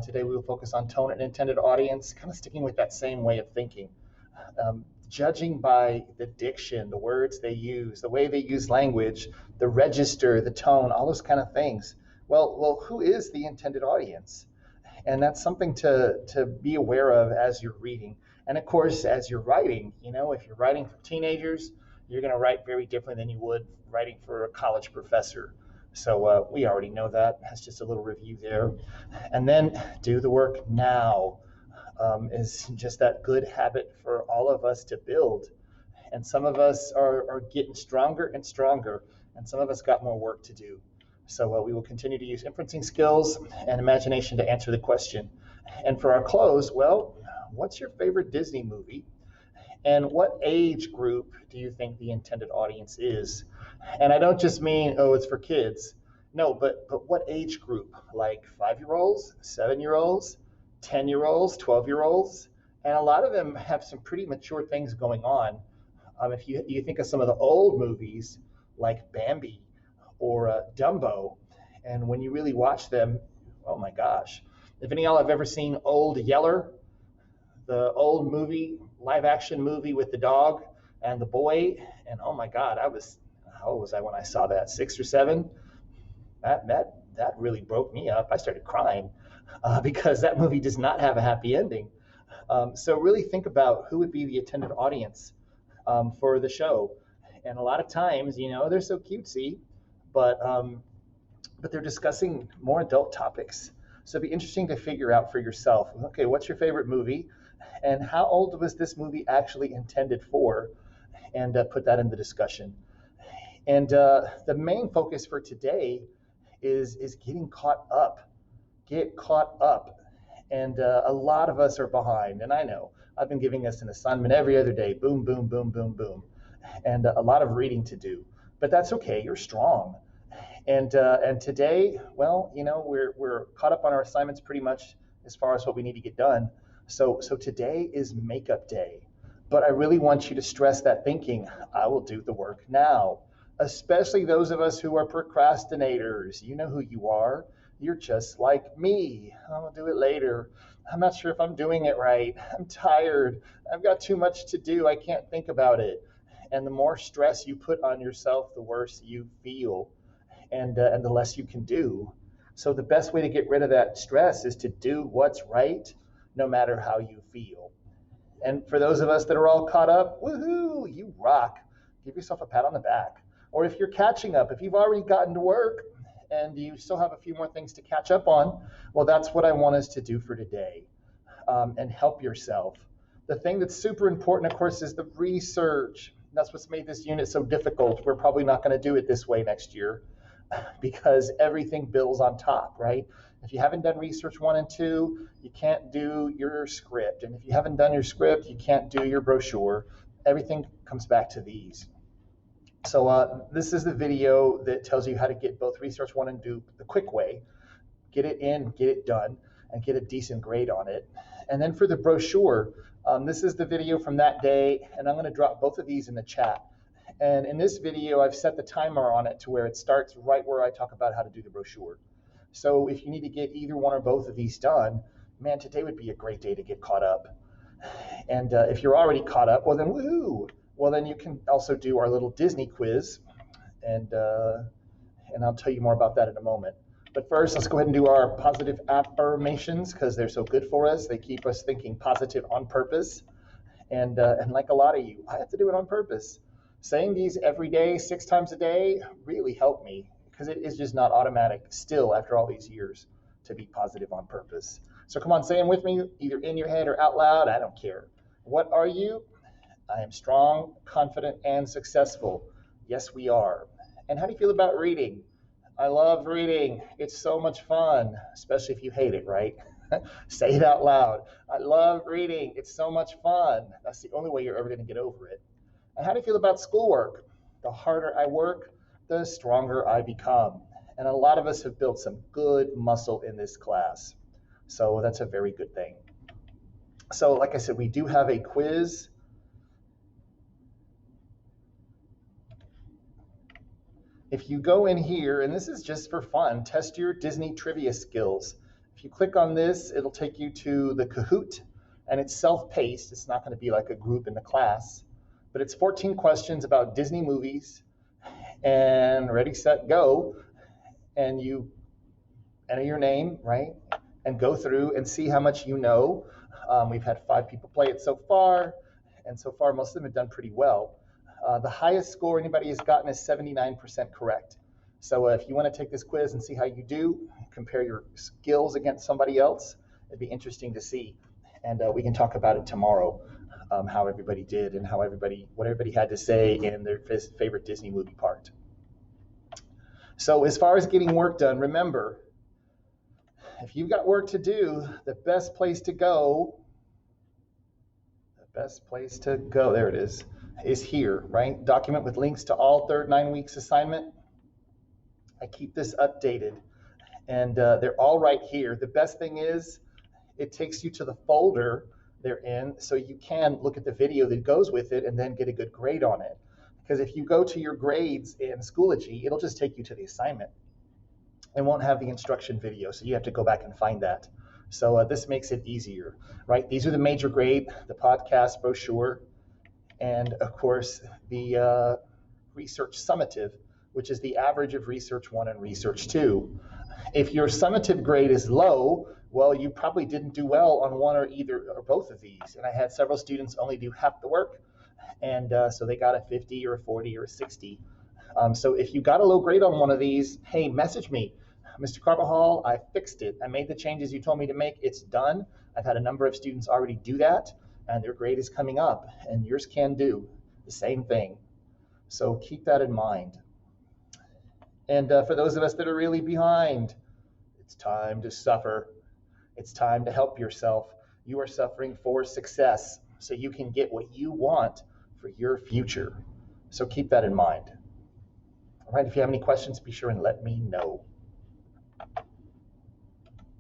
Today we will focus on tone and intended audience, kind of sticking with that same way of thinking. Judging by the diction, the words they use, the way they use language, the register, the tone, all those kind of things. Well, who is the intended audience? And that's something to be aware of as you're reading. And of course, as you're writing, if you're writing for teenagers, you're going to write very differently than you would writing for a college professor. So we already know that. That's just a little review there. And then do the work now is just that good habit for all of us to build. And some of us are getting stronger and stronger, and some of us got more work to do. So we will continue to use inferencing skills and imagination to answer the question. And for our close, well, what's your favorite Disney movie? And what age group do you think the intended audience is? And I don't just mean, oh, it's for kids. No, but what age group? Like 5-year-olds, 7-year-olds, 10-year-olds, 12-year-olds? And a lot of them have some pretty mature things going on. If you think of some of the old movies like Bambi or Dumbo, and when you really watch them, oh my gosh. If any of y'all have ever seen Old Yeller, the old movie, live action movie with the dog and the boy, and oh my God, how old was I when I saw that? 6 or 7? That really broke me up. I started crying because that movie does not have a happy ending. So really think about who would be the intended audience for the show. And a lot of times, they're so cutesy, but they're discussing more adult topics. So it'd be interesting to figure out for yourself, okay, what's your favorite movie? And how old was this movie actually intended for? And put that in the discussion. And the main focus for today is getting caught up. Get caught up. And a lot of us are behind. And I know I've been giving us an assignment every other day. Boom, boom, boom, boom, boom. And a lot of reading to do. But that's okay. You're strong. And today, well, we're caught up on our assignments pretty much as far as what we need to get done. So today is makeup day. But I really want you to stress that thinking, I will do the work now. Especially those of us who are procrastinators. You know who you are. You're just like me. I'll do it later. I'm not sure if I'm doing it right. I'm tired. I've got too much to do. I can't think about it. And the more stress you put on yourself, the worse you feel, and the less you can do. So the best way to get rid of that stress is to do what's right, no matter how you feel. And for those of us that are all caught up, woohoo, you rock. Give yourself a pat on the back. Or if you're catching up, if you've already gotten to work and you still have a few more things to catch up on, well, that's what I want us to do for today, and help yourself. The thing that's super important, of course, is the research. That's what's made this unit so difficult. We're probably not going to do it this way next year because everything builds on top, right? If you haven't done research 1 and 2, you can't do your script. And if you haven't done your script, you can't do your brochure. Everything comes back to these. So this is the video that tells you how to get both research 1 and 2 the quick way. Get it in, get it done, and get a decent grade on it. And then for the brochure, this is the video from that day, and I'm going to drop both of these in the chat. And in this video, I've set the timer on it to where it starts right where I talk about how to do the brochure. So if you need to get either one or both of these done, man, today would be a great day to get caught up. And if you're already caught up, well then woohoo! Well then you can also do our little Disney quiz, and I'll tell you more about that in a moment. But first, let's go ahead and do our positive affirmations because they're so good for us. They keep us thinking positive on purpose. And like a lot of you, I have to do it on purpose. Saying these every day, 6 times a day, really helped me because it is just not automatic still after all these years to be positive on purpose. So come on, say them with me, either in your head or out loud. I don't care. What are you? I am strong, confident, and successful. Yes, we are. And how do you feel about reading? I love reading. It's so much fun, especially if you hate it, right? Say it out loud. I love reading. It's so much fun. That's the only way you're ever going to get over it. And how do you feel about schoolwork? The harder I work, the stronger I become. And a lot of us have built some good muscle in this class. So that's a very good thing. So like I said, we do have a quiz. If you go in here, and this is just for fun, test your Disney trivia skills. If you click on this, it'll take you to the Kahoot, and it's self-paced. It's not going to be like a group in the class, but it's 14 questions about Disney movies, and ready, set, go, and you enter your name, right, and go through and see how much you know. We've had 5 people play it so far, and so far most of them have done pretty well. The highest score anybody has gotten is 79% correct. So if you want to take this quiz and see how you do, compare your skills against somebody else, it'd be interesting to see. And we can talk about it tomorrow, how everybody did and what everybody had to say in their favorite Disney movie part. So as far as getting work done, remember, if you've got work to do, the best place to go, there it is here, right? Document with links to all 9 weeks assignment. I keep this updated, and they're all right here. The best thing is it takes you to the folder they're in, so you can look at the video that goes with it and then get a good grade on it. Because if you go to your grades in Schoology, it'll just take you to the assignment. It won't have the instruction video, so you have to go back and find that. So this makes it easier, right? These are the major grade, the podcast brochure, and of course the research summative, which is the average of Research 1 and Research 2. If your summative grade is low, well, you probably didn't do well on one or either or both of these. And I had several students only do half the work, and so they got a 50 or a 40 or a 60. So if you got a low grade on one of these, hey, message me. Mr. Carbajal, I fixed it. I made the changes you told me to make. It's done. I've had a number of students already do that, and their grade is coming up, and yours can do the same thing. So keep that in mind. And for those of us that are really behind, it's time to suffer. It's time to help yourself. You are suffering for success, so you can get what you want for your future. So keep that in mind. All right, if you have any questions, be sure and let me know.